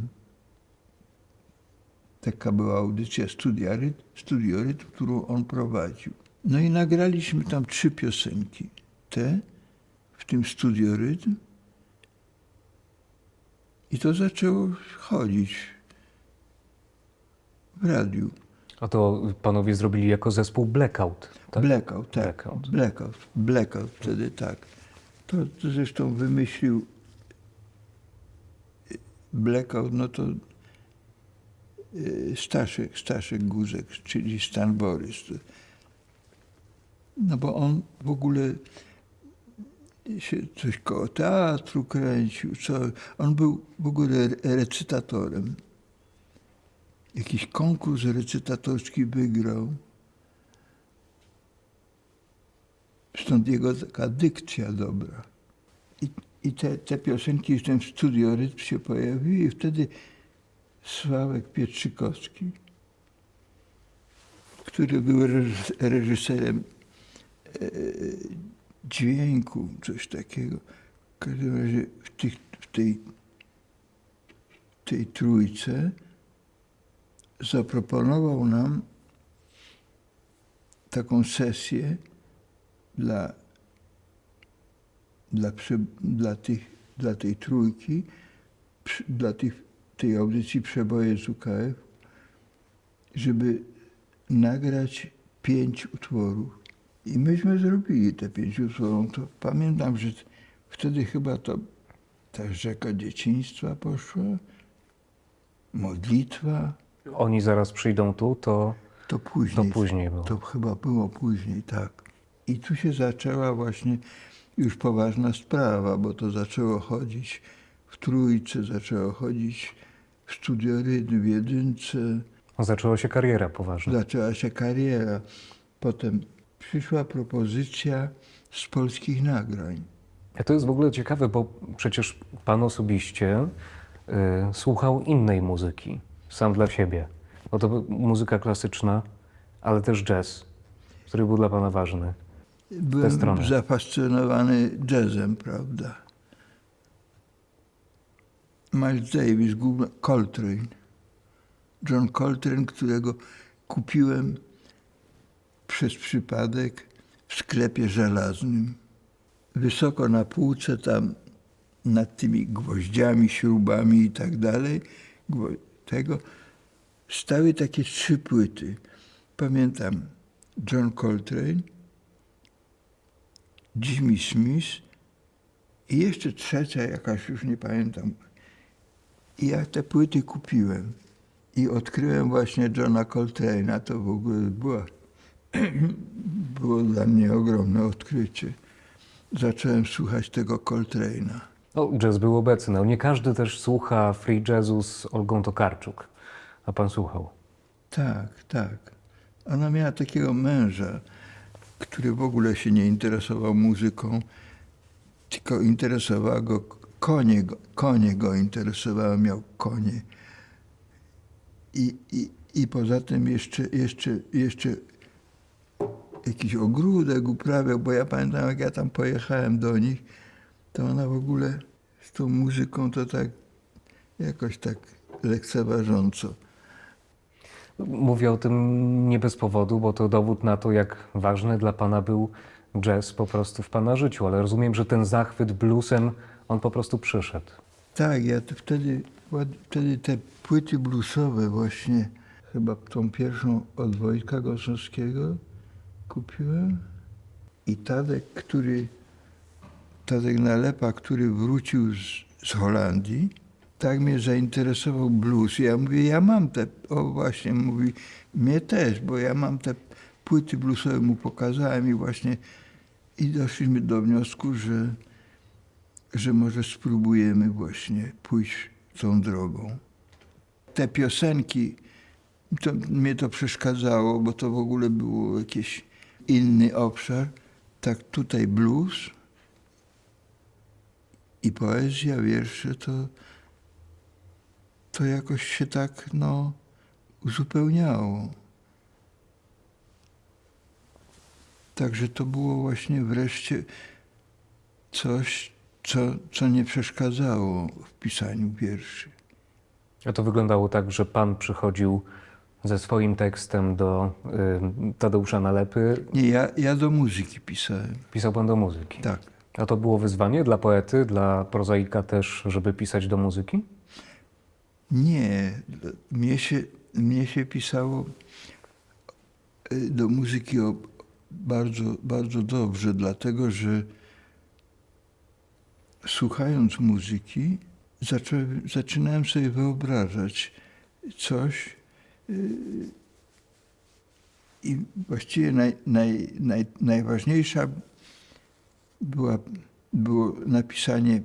Taka była audycja Studio Rytm, którą on prowadził. No i nagraliśmy tam 3 piosenki. Te w tym Studio Rytm. I to zaczęło chodzić w radiu. A to panowie zrobili jako zespół Blackout, tak? Blackout, tak. Blackout wtedy tak. To zresztą wymyślił Blackout, no to Staszek Guzek, czyli Stan Borys. No bo on w ogóle się coś koło teatru kręcił. On był w ogóle recytatorem. Jakiś konkurs recytatorski wygrał. Stąd jego taka dykcja dobra. I te piosenki w tym Studio Rytm się pojawiły i wtedy Sławek Pietrzykowski, który był reżyserem dźwięku, coś takiego. W każdym razie w tej trójce zaproponował nam taką sesję dla tej trójki, dla tej audycji Przeboje z UKF, żeby nagrać 5 utworów. I myśmy zrobili te 5 utworów. To pamiętam, że wtedy chyba to ta rzeka dzieciństwa poszła, modlitwa. Oni zaraz przyjdą tu, to później było. To chyba było później, tak. I tu się zaczęła właśnie już poważna sprawa, bo to zaczęło chodzić w trójce, zaczęło chodzić w Studio Rytm, w jedynce. Zaczęła się kariera poważna. Zaczęła się kariera. Potem przyszła propozycja z polskich nagrań. A to jest w ogóle ciekawe, bo przecież pan osobiście słuchał innej muzyki, sam dla siebie. Bo to muzyka klasyczna, ale też jazz, który był dla pana ważny. Byłem zafascynowany jazzem, prawda. Miles Davis, Coltrane. John Coltrane, którego kupiłem przez przypadek w sklepie żelaznym. Wysoko na półce, tam nad tymi gwoździami, śrubami i tak dalej, stały takie 3 płyty. Pamiętam John Coltrane, Jimmy Smith i jeszcze trzecia jakaś, już nie pamiętam. I ja te płyty kupiłem i odkryłem właśnie Johna Coltrane'a. To w ogóle było dla mnie ogromne odkrycie. Zacząłem słuchać tego Coltrane'a. No, jazz był obecny. No, nie każdy też słucha free jazzu z Olgą Tokarczuk. A pan słuchał? Tak, tak. Ona miała takiego męża, który w ogóle się nie interesował muzyką, tylko interesowała go konie go interesowały, miał konie. I poza tym jeszcze jakiś ogródek uprawiał, bo ja pamiętam, jak ja tam pojechałem do nich, to ona w ogóle z tą muzyką to tak jakoś tak lekceważąco. Mówię o tym nie bez powodu, bo to dowód na to, jak ważny dla pana był jazz po prostu w pana życiu, ale rozumiem, że ten zachwyt bluesem, on po prostu przyszedł. Tak, ja to wtedy te płyty bluesowe właśnie, chyba tą pierwszą od Wojtka Gosowskiego kupiłem. I Tadek Nalepa, który wrócił z Holandii, tak mnie zainteresował blues. Ja mówię, ja mam te, o właśnie, mówi, mnie też, bo ja mam te płyty bluesowe, mu pokazałem i doszliśmy do wniosku, że może spróbujemy właśnie pójść tą drogą. Te piosenki, mnie to przeszkadzało, bo to w ogóle było jakiś inny obszar. Tak tutaj blues i poezja, wiersze, to jakoś się tak, uzupełniało. Także to było właśnie wreszcie coś, co nie przeszkadzało w pisaniu wierszy. A to wyglądało tak, że pan przychodził ze swoim tekstem do Tadeusza Nalepy. Nie, ja do muzyki pisałem. Pisał pan do muzyki. Tak. A to było wyzwanie dla poety, dla prozaika też, żeby pisać do muzyki? Nie, mnie się pisało do muzyki bardzo, bardzo dobrze, dlatego że słuchając muzyki zaczynałem sobie wyobrażać coś i właściwie najważniejsza było napisanie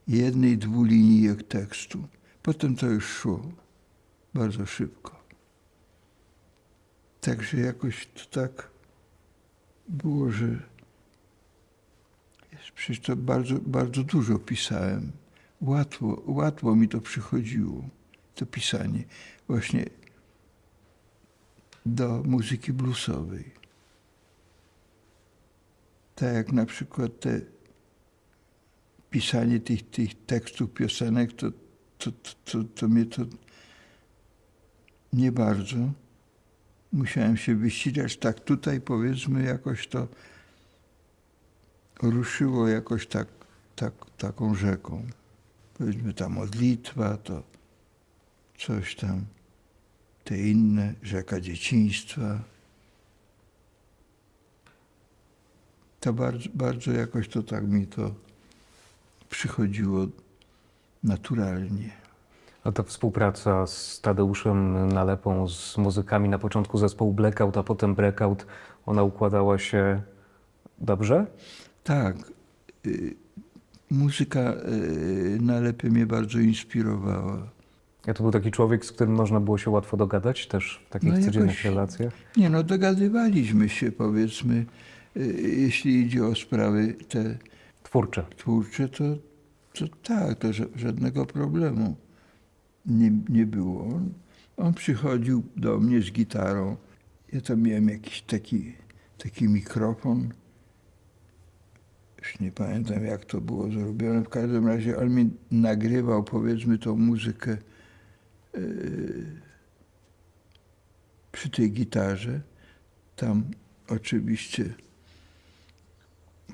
jednej, dwulinijek tekstu. Potem to już szło bardzo szybko. Także jakoś to tak było, że przecież to bardzo, bardzo dużo pisałem. Łatwo mi to przychodziło, to pisanie właśnie do muzyki bluesowej. Tak jak na przykład pisanie tych tekstów piosenek, to mnie to nie bardzo. Musiałem się wysilać. Tak tutaj powiedzmy jakoś to ruszyło jakoś taką rzeką. Powiedzmy ta modlitwa, to coś tam, te inne, rzeka dzieciństwa. To bardzo, bardzo jakoś to tak mi to przychodziło naturalnie. A ta współpraca z Tadeuszem Nalepą, z muzykami, na początku zespołu Blackout, a potem Breakout, ona układała się dobrze? Tak. Muzyka Nalepy mnie bardzo inspirowała. A to był taki człowiek, z którym można było się łatwo dogadać też w takich codziennych relacjach? Nie, dogadywaliśmy się, powiedzmy, jeśli idzie o sprawy te Twórcze. to tak, to żadnego problemu nie było. On przychodził do mnie z gitarą. Ja tam miałem jakiś taki mikrofon. Już nie pamiętam, jak to było zrobione. W każdym razie on mi nagrywał, powiedzmy, tą muzykę przy tej gitarze. Tam oczywiście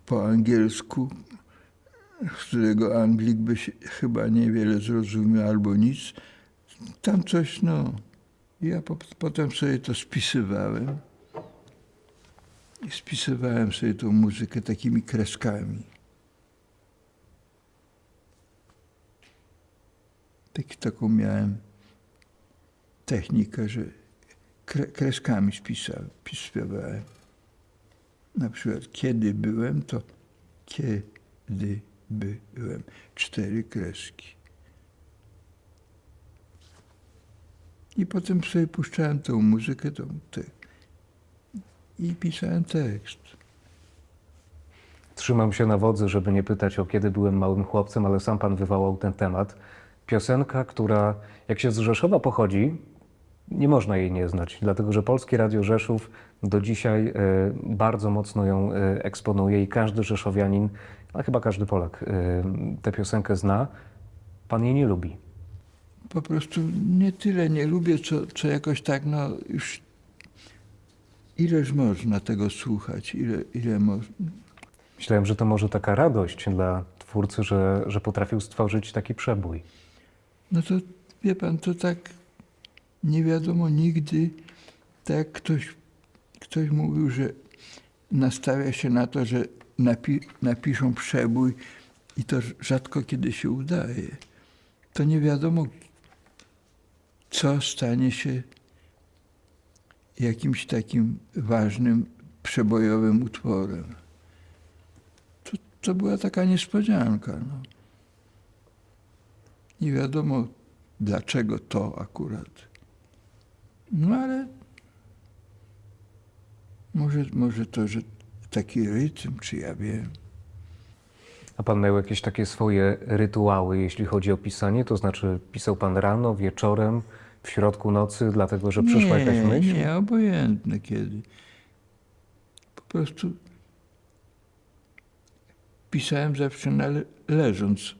po angielsku, z którego Anglik by się chyba niewiele zrozumiał albo nic. Tam coś, ja potem sobie to spisywałem. I spisywałem sobie tą muzykę takimi kreskami. Taką miałem technikę, że kreskami śpiewałem. Na przykład, kiedy byłem, to kiedy byłem. 4 kreski. I potem sobie puszczałem tą muzykę i pisałem tekst. Trzymam się na wodzy, żeby nie pytać o kiedy byłem małym chłopcem, ale sam pan wywołał ten temat. Piosenka, która jak się z Rzeszowa pochodzi, nie można jej nie znać, dlatego że Polskie Radio Rzeszów do dzisiaj bardzo mocno ją eksponuje i każdy rzeszowianin, a chyba każdy Polak tę piosenkę zna. Pan jej nie lubi. Po prostu nie tyle nie lubię, co jakoś tak, no już ileż można tego słuchać, ile można. Myślałem, że to może taka radość dla twórcy, że potrafił stworzyć taki przebój. No to wie pan, to tak nie wiadomo nigdy, tak jak ktoś mówił, że nastawia się na to, że napiszą przebój i to rzadko kiedy się udaje. To nie wiadomo, co stanie się jakimś takim ważnym, przebojowym utworem. To była taka niespodzianka. No. Nie wiadomo, dlaczego to akurat. No ale może to, że taki rytm, czy ja wiem. A pan miał jakieś takie swoje rytuały, jeśli chodzi o pisanie? To znaczy pisał pan rano, wieczorem, w środku nocy, dlatego że przyszła jakaś myśl? Nie, obojętne kiedy. Po prostu pisałem zawsze leżąc.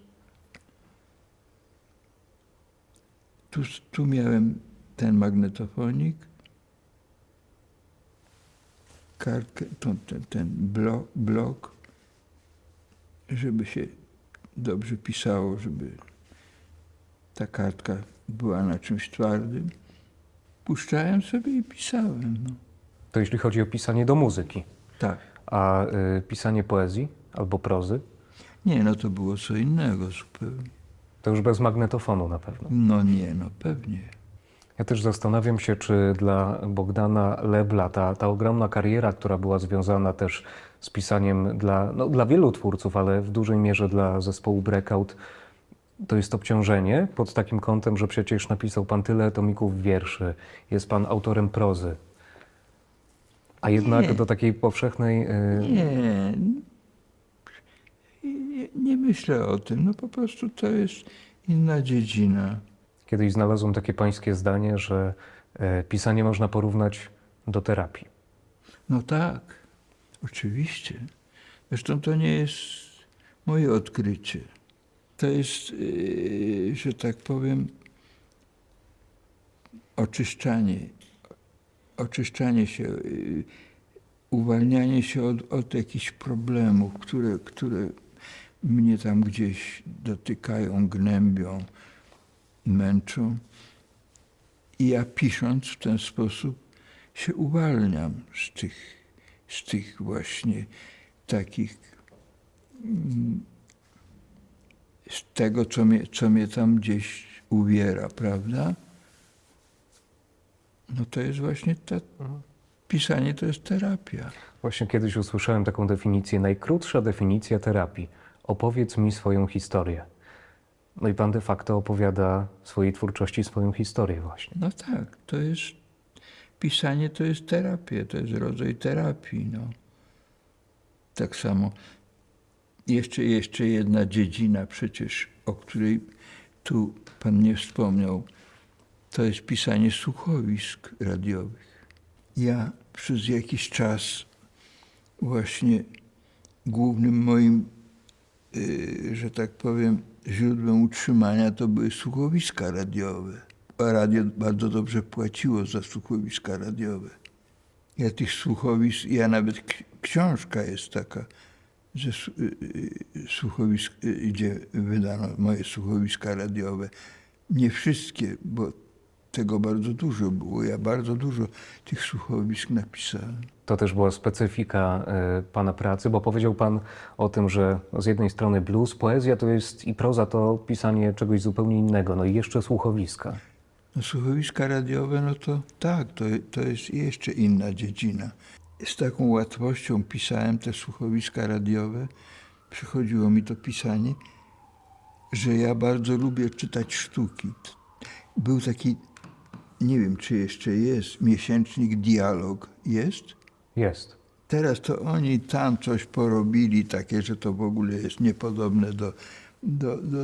Tu miałem ten magnetofonik, kartkę, ten blok, żeby się dobrze pisało, żeby ta kartka była na czymś twardym. Puszczałem sobie i pisałem. No. To jeśli chodzi o pisanie do muzyki, Tak. a pisanie poezji albo prozy, Nie, no to było co innego zupełnie. to już bez magnetofonu na pewno. No nie, no pewnie. Ja też zastanawiam się, czy dla Bogdana Lebla ta ogromna kariera, która była związana też z pisaniem dla wielu twórców, ale w dużej mierze dla zespołu Breakout, to jest obciążenie pod takim kątem, że przecież napisał pan tyle tomików wierszy, jest pan autorem prozy. A jednak Nie. do takiej powszechnej... Nie myślę o tym. No po prostu to jest inna dziedzina. Kiedyś znalazłem takie pańskie zdanie, że pisanie można porównać do terapii. No tak, oczywiście. Zresztą to nie jest moje odkrycie. To jest, że tak powiem, oczyszczanie się, uwalnianie się od jakichś problemów, które mnie tam gdzieś dotykają, gnębią, męczą. I ja pisząc w ten sposób się uwalniam z tych właśnie takich, z tego, co mnie tam gdzieś uwiera, prawda? No to jest właśnie pisanie to jest terapia. Właśnie kiedyś usłyszałem taką definicję, najkrótsza definicja terapii. Opowiedz mi swoją historię. No i pan de facto opowiada w swojej twórczości swoją historię właśnie. No tak, pisanie to jest terapia, to jest rodzaj terapii, no. Tak samo jeszcze jedna dziedzina przecież, o której tu pan nie wspomniał, to jest pisanie słuchowisk radiowych. Ja przez jakiś czas właśnie głównym moim, że tak powiem, źródłem utrzymania to były słuchowiska radiowe. A radio bardzo dobrze płaciło za słuchowiska radiowe. Ja tych słuchowisk, nawet książka jest taka, że słuchowisk, gdzie wydano moje słuchowiska radiowe. Nie wszystkie, bo tego bardzo dużo było. Ja bardzo dużo tych słuchowisk napisałem. To też była specyfika pana pracy, bo powiedział pan o tym, że z jednej strony blues, poezja to jest i proza to pisanie czegoś zupełnie innego, no i jeszcze słuchowiska. No, słuchowiska radiowe, no to tak, to jest jeszcze inna dziedzina. Z taką łatwością pisałem te słuchowiska radiowe, przychodziło mi to pisanie, że ja bardzo lubię czytać sztuki. Był taki nie wiem czy jeszcze jest, miesięcznik Dialog jest. Jest. Teraz to oni tam coś porobili takie, że to w ogóle jest niepodobne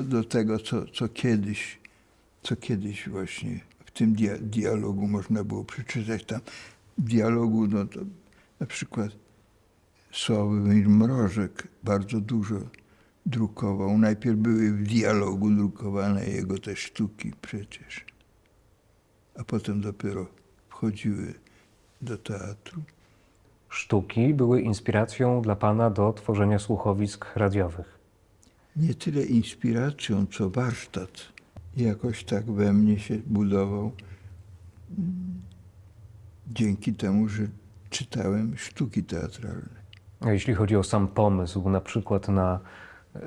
do tego, co kiedyś właśnie w tym dialogu można było przeczytać. Tam w dialogu, no to na przykład Sławomir Mrożek bardzo dużo drukował. Najpierw były w dialogu drukowane jego te sztuki przecież, a potem dopiero wchodziły do teatru. Sztuki były inspiracją dla pana do tworzenia słuchowisk radiowych. Nie tyle inspiracją, co warsztat. Jakoś tak we mnie się budował dzięki temu, że czytałem sztuki teatralne. A jeśli chodzi o sam pomysł, na przykład na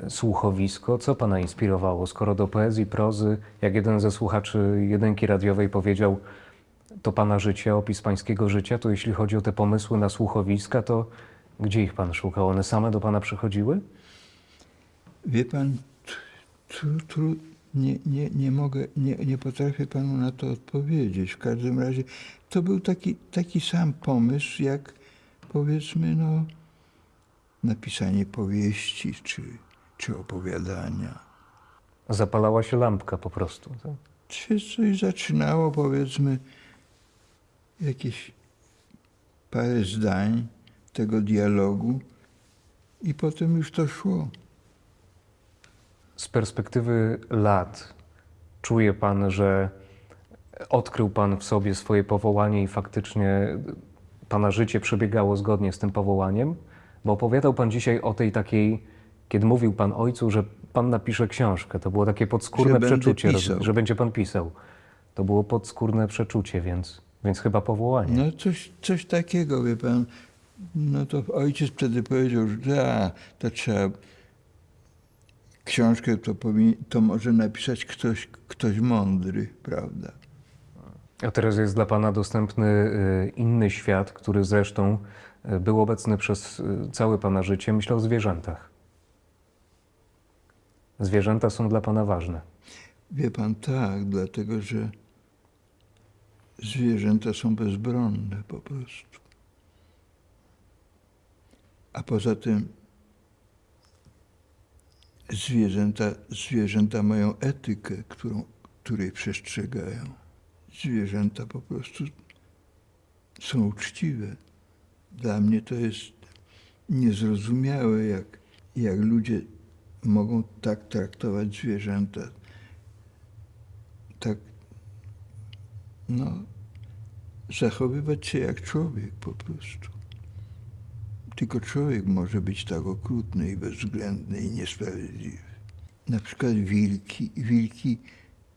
słuchowisko, co pana inspirowało? Skoro do poezji, prozy, jak jeden ze słuchaczy jedynki radiowej powiedział, to pana życie, opis pańskiego życia, to jeśli chodzi o te pomysły na słuchowiska, to gdzie ich pan szukał? One same do pana przychodziły? Wie pan, nie potrafię panu na to odpowiedzieć. W każdym razie to był taki sam pomysł, jak powiedzmy, no, napisanie powieści czy opowiadania. Zapalała się lampka po prostu. Tak? Się coś zaczynało, powiedzmy, jakieś parę zdań tego dialogu i potem już to szło. Z perspektywy lat czuje pan, że odkrył pan w sobie swoje powołanie i faktycznie pana życie przebiegało zgodnie z tym powołaniem? Bo opowiadał pan dzisiaj o tej takiej, kiedy mówił pan ojcu, że pan napisze książkę. To było takie podskórne Że będę przeczucie, pisał. że będzie pan pisał. To było podskórne przeczucie, więc chyba powołanie. No coś takiego, wie pan. No to ojciec wtedy powiedział, że to trzeba książkę to może napisać ktoś mądry, prawda? A teraz jest dla pana dostępny inny świat, który zresztą był obecny przez całe pana życie. Myślę o zwierzętach. Zwierzęta są dla pana ważne. Wie pan, tak, dlatego że zwierzęta są bezbronne po prostu. A poza tym zwierzęta mają etykę, której przestrzegają. Zwierzęta po prostu są uczciwe. Dla mnie to jest niezrozumiałe, jak ludzie mogą tak traktować zwierzęta. Tak, no, zachowywać się jak człowiek po prostu. Tylko człowiek może być tak okrutny i bezwzględny i niesprawiedliwy. Na przykład wilki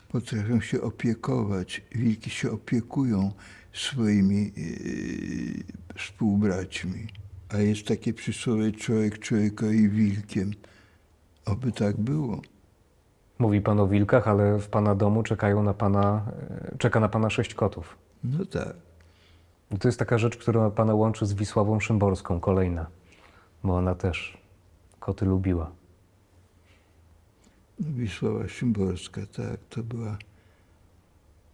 potrafią się opiekować, wilki się opiekują swoimi współbraćmi. A jest takie przysłowie człowiek człowiekowi wilkiem. Oby tak było. Mówi pan o wilkach, ale w pana domu czeka na pana 6 kotów. No tak. I to jest taka rzecz, która pana łączy z Wisławą Szymborską, kolejna, bo ona też koty lubiła. Wisława Szymborska, tak,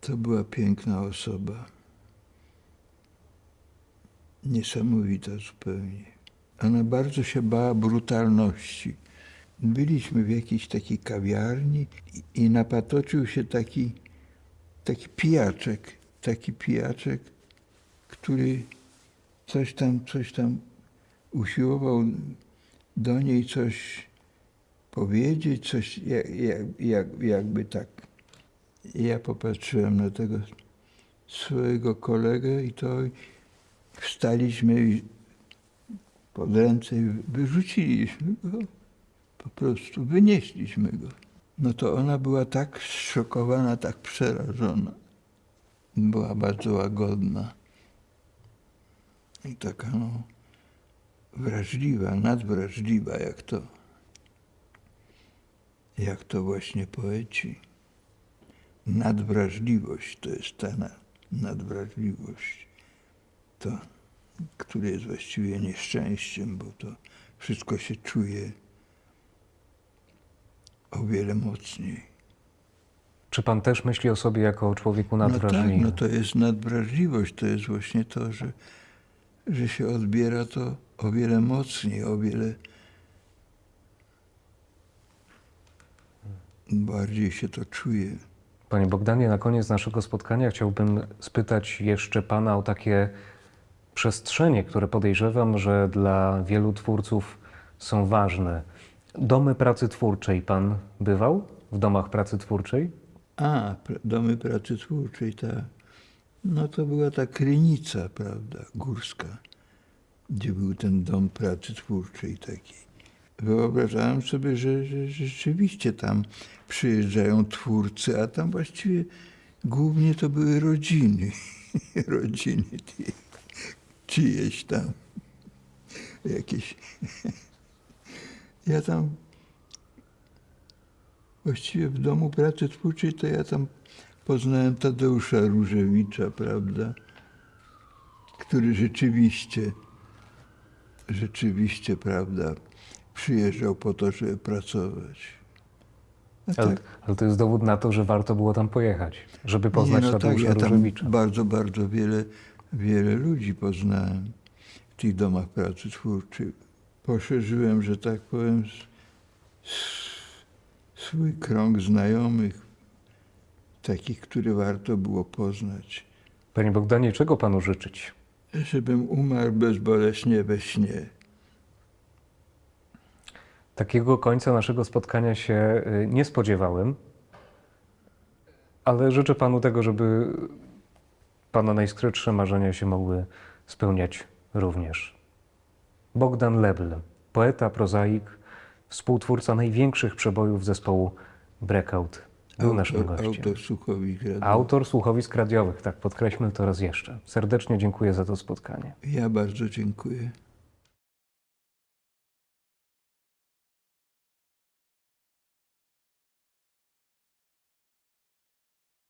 to była piękna osoba. Niesamowita zupełnie. Ona bardzo się bała brutalności. Byliśmy w jakiejś takiej kawiarni i napatoczył się taki pijaczek, który coś tam usiłował do niej coś powiedzieć, coś jakby tak. Ja popatrzyłem na tego swojego kolegę i to wstaliśmy i pod ręce i wyrzuciliśmy go. Po prostu wynieśliśmy go. No to ona była tak zszokowana, tak przerażona. Była bardzo łagodna. I taka wrażliwa, nadwrażliwa, jak to właśnie poeci. Nadwrażliwość to jest ta nadwrażliwość, które jest właściwie nieszczęściem, bo to wszystko się czuje o wiele mocniej. Czy pan też myśli o sobie jako o człowieku No tak, nadwrażliwym? no to jest nadwrażliwość, to jest właśnie to, że się odbiera to o wiele mocniej, o wiele bardziej się to czuje. Panie Bogdanie, na koniec naszego spotkania chciałbym spytać jeszcze pana o takie przestrzenie, które podejrzewam, że dla wielu twórców są ważne. Domy pracy twórczej. Pan bywał w domach pracy twórczej? Domy pracy twórczej, tak. No to była ta Krynica, prawda, górska, gdzie był ten dom pracy twórczej taki. Wyobrażałem sobie, że rzeczywiście tam przyjeżdżają twórcy, a tam właściwie głównie to były rodziny. Rodziny czyjeś tam. Jakieś. Ja tam właściwie w domu pracy twórczej to ja tam poznałem Tadeusza Różewicza, prawda, który rzeczywiście, prawda, przyjeżdżał po to, żeby pracować. A Ale to jest dowód na to, że warto było tam pojechać, żeby poznać Tadeusza ja tam Różewicza. bardzo wiele ludzi poznałem w tych domach pracy twórczej. Poszerzyłem, że tak powiem, swój krąg znajomych, takich, które warto było poznać. Panie Bogdanie, czego panu życzyć? Żebym umarł bezboleśnie we śnie. Takiego końca naszego spotkania się nie spodziewałem, ale życzę panu tego, żeby pana najskrytsze marzenia się mogły spełniać również. Bogdan Lebl, poeta, prozaik, współtwórca największych przebojów zespołu Breakout, był naszym gościem. Autor słuchowisk radiowych. Autor słuchowisk radiowych, tak, podkreślmy to raz jeszcze. Serdecznie dziękuję za to spotkanie. Ja bardzo dziękuję.